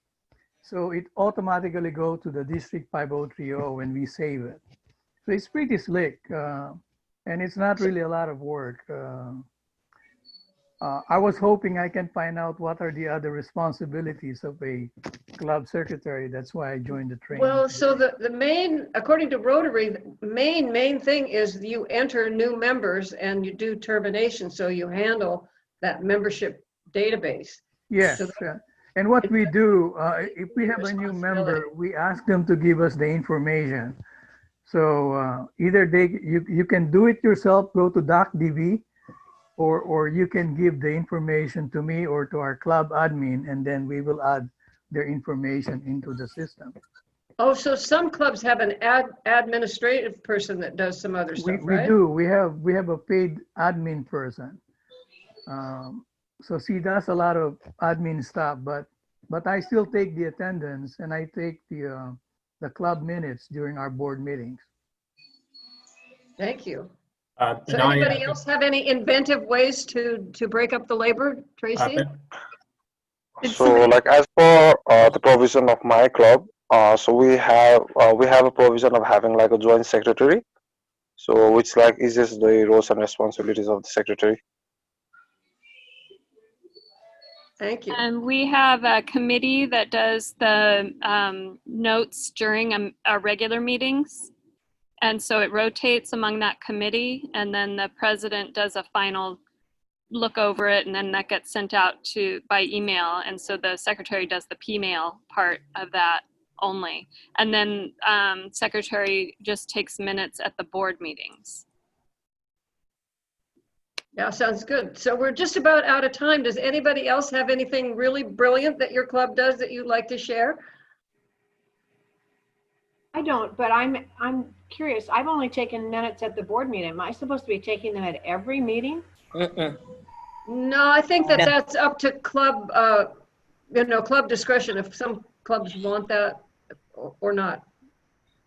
S5: So it automatically goes to the District 5030 when we save it. So it's pretty slick, and it's not really a lot of work. I was hoping I can find out what are the other responsibilities of a club secretary. That's why I joined the training.
S2: Well, so the main, according to Rotary, the main thing is you enter new members and you do termination. So you handle that membership database.
S5: Yes.
S2: So
S5: and what we do, if we have a new member, we ask them to give us the information. So either you can do it yourself, go to DACDB, or you can give the information to me or to our club admin, and then we will add their information into the system.
S2: Oh, so some clubs have an administrative person that does some other stuff,
S5: We
S2: right?
S5: do. We have a paid admin person. So she does a lot of admin stuff, but I still take the attendance and I take the club minutes during our board meetings.
S2: Thank you. So
S1: Now
S2: anybody else have any inventive ways to break up the labor, Tracy?
S16: So like as for the provision of my club, so we have a provision of having like a joint secretary, so which like eases the roles and responsibilities of the secretary.
S2: Thank you.
S14: And we have a committee that does the notes during our regular meetings. And so it rotates among that committee, and then the president does a final look over it, and then that gets sent out by email. And so the secretary does the P-mail part of that only. And then secretary just takes minutes at the board meetings.
S2: Yeah, sounds good. So we're just about out of time. Does anybody else have anything really brilliant that your club does that you'd like to share?
S3: I don't, but I'm curious. I've only taken minutes at the board meeting. Am I supposed to be taking them at every meeting?
S2: No, I think that that's up to club, club discretion, if some clubs want that or not.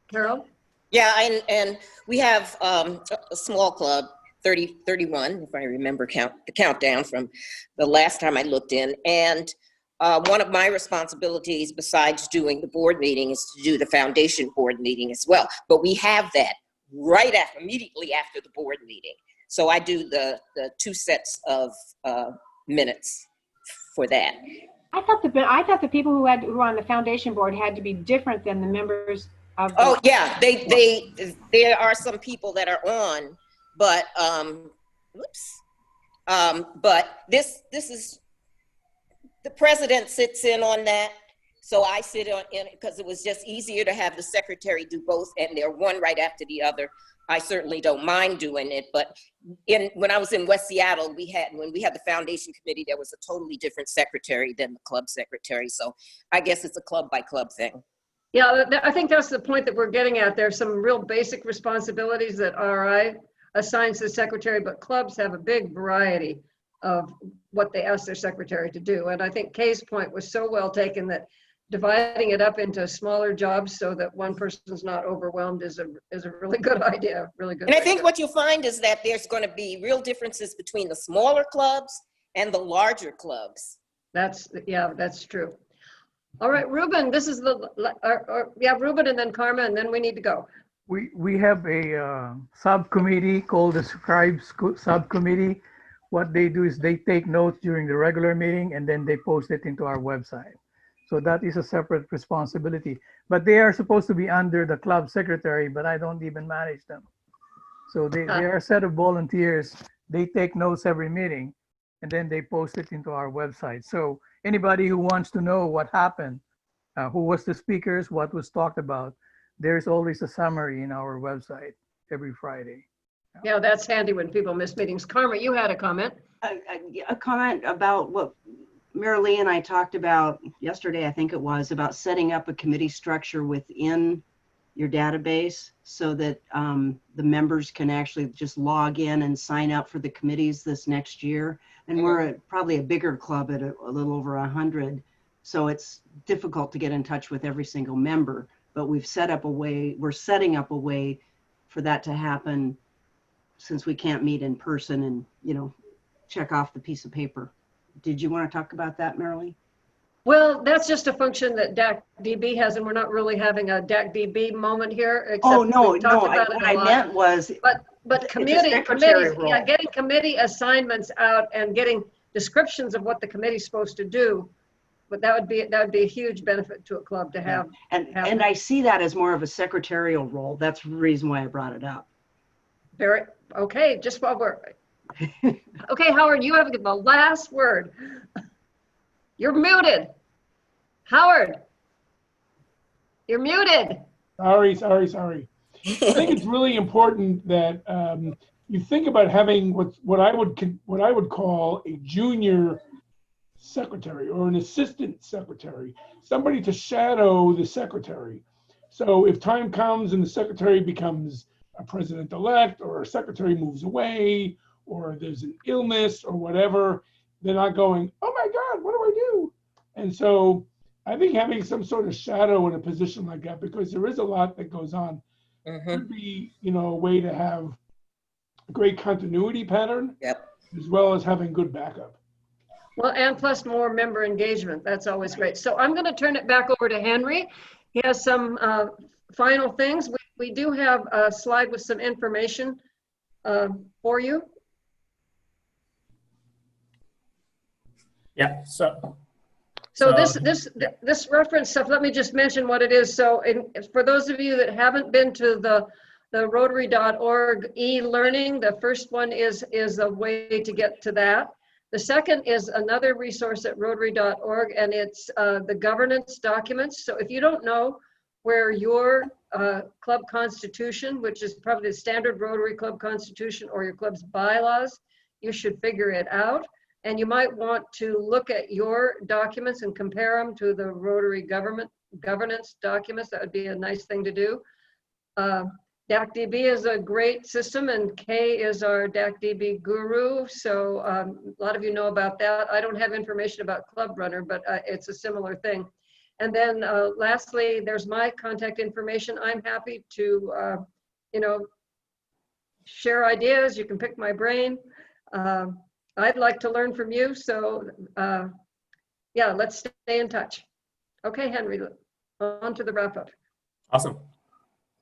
S2: Carol?
S13: Yeah, and we have a small club, 31, if I remember the countdown from the last time I looked in. And one of my responsibilities besides doing the board meeting is to do the foundation board meeting as well. But we have that immediately after the board meeting. So I do the 2 sets of minutes for that.
S3: I thought the people who were on the foundation board had to be different than the members of.
S13: Oh yeah, there are some people that are on, but but this is the president sits in on that. So I sit on in because it was just easier to have the secretary do both, and they're one right after the other. I certainly don't mind doing it, but when I was in West Seattle, when we had the foundation committee, there was a totally different secretary than the club secretary. So I guess it's a club by club thing.
S2: Yeah, I think that's the point that we're getting at. There's some real basic responsibilities that RI assigns to the secretary, but clubs have a big variety of what they ask their secretary to do. And I think Kay's point was so well taken that dividing it up into smaller jobs so that one person's not overwhelmed is a really good idea, really good.
S13: And I think what you'll find is that there's going to be real differences between the smaller clubs and the larger clubs.
S2: That's true. All right, Ruben, this is Ruben and then Karma, and then we need to go.
S5: We have a subcommittee called the Scribes Subcommittee. What they do is they take notes during the regular meeting and then they post it into our website. So that is a separate responsibility. But they are supposed to be under the club secretary, but I don't even manage them. So they are a set of volunteers. They take notes every meeting and then they post it into our website. So anybody who wants to know what happened, who was the speakers, what was talked about, there's always a summary in our website every Friday.
S2: Yeah, that's handy when people miss meetings. Karma, you had a comment.
S7: A comment about what Marilee and I talked about yesterday, I think it was, about setting up a committee structure within your database so that the members can actually just log in and sign up for the committees this next year. And we're probably a bigger club at a little over 100. So it's difficult to get in touch with every single member, but we're setting up a way for that to happen since we can't meet in person and, check off the piece of paper. Did you want to talk about that, Marilee?
S2: Well, that's just a function that DAC-DB has, and we're not really having a DAC-DB moment here.
S7: Oh, no, what I meant was.
S2: But getting committee assignments out and getting descriptions of what the committee's supposed to do, but that would be a huge benefit to a club to have.
S7: And I see that as more of a secretarial role. That's the reason why I brought it up.
S2: Okay, just while we're, okay, Howard, you have the last word. You're muted. Howard, you're muted.
S4: Sorry. I think it's really important that you think about having what I would call a junior secretary or an assistant secretary, somebody to shadow the secretary. So if time comes and the secretary becomes a president-elect or a secretary moves away or there's an illness or whatever, they're not going, oh my God, what do I do? And so I think having some sort of shadow in a position like that, because there is a lot that goes on, could be, a way to have a great continuity pattern, as well as having good backup.
S2: Well, and plus more member engagement. That's always great. So I'm going to turn it back over to Henry. He has some final things. We do have a slide with some information for you.
S1: Yeah, so
S2: So this reference stuff, let me just mention what it is. So for those of you that haven't been to the Rotary.org e-learning, the first one is a way to get to that. The second is another resource at Rotary.org, and it's the governance documents. So if you don't know where your club constitution, which is probably the standard Rotary Club constitution, or your club's bylaws, you should figure it out. And you might want to look at your documents and compare them to the Rotary governance documents. That would be a nice thing to do. DACDB is a great system, and Kay is our DACDB guru. So a lot of you know about that. I don't have information about Club Runner, but it's a similar thing. And then lastly, there's my contact information. I'm happy to, share ideas. You can pick my brain. I'd like to learn from you. So yeah, let's stay in touch. Okay, Henry, on to the wrap up.
S1: awesome.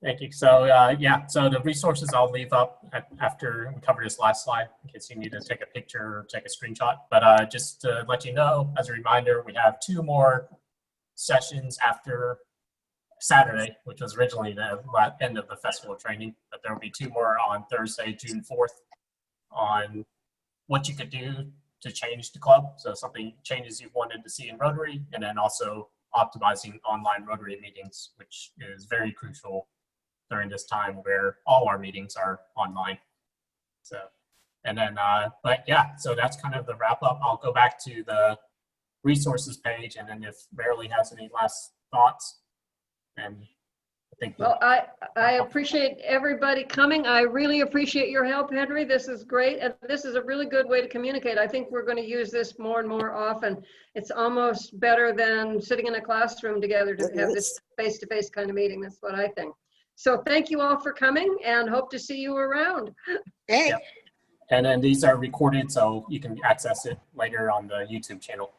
S1: Thank you. So yeah, so the resources I'll leave up after we cover this last slide in case you need to take a picture or take a screenshot. But just to let you know, as a reminder, we have 2 more sessions after Saturday, which was originally the end of the festival training, but there will be 2 more on Thursday, June 4th, on what you could do to change the club. So something changes you wanted to see in Rotary, and then also optimizing online Rotary meetings, which is very crucial during this time where all our meetings are online. So, and then, but yeah, so that's kind of the wrap up. I'll go back to the resources page, and then if Marilee has any last thoughts, and I think.
S2: Well, I appreciate everybody coming. I really appreciate your help, Henry. This is great. And this is a really good way to communicate. I think we're going to use this more and more often. It's almost better than sitting in a classroom together to have this face-to-face kind of meeting. That's what I think. So thank you all for coming, and hope to see you around.
S1: Yeah. And then these are recorded, so you can access it later on the YouTube channel.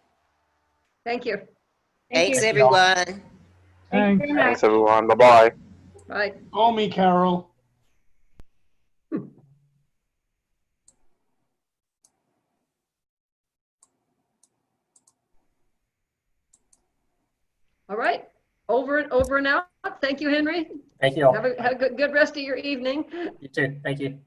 S2: Thank you.
S13: Thanks, everyone.
S16: Thanks, everyone. Bye-bye.
S2: Bye.
S4: Call me, Carol.
S2: All right. Over and out. Thank you, Henry.
S1: Thank you all.
S2: Have a good rest of your evening.
S1: You too. Thank you.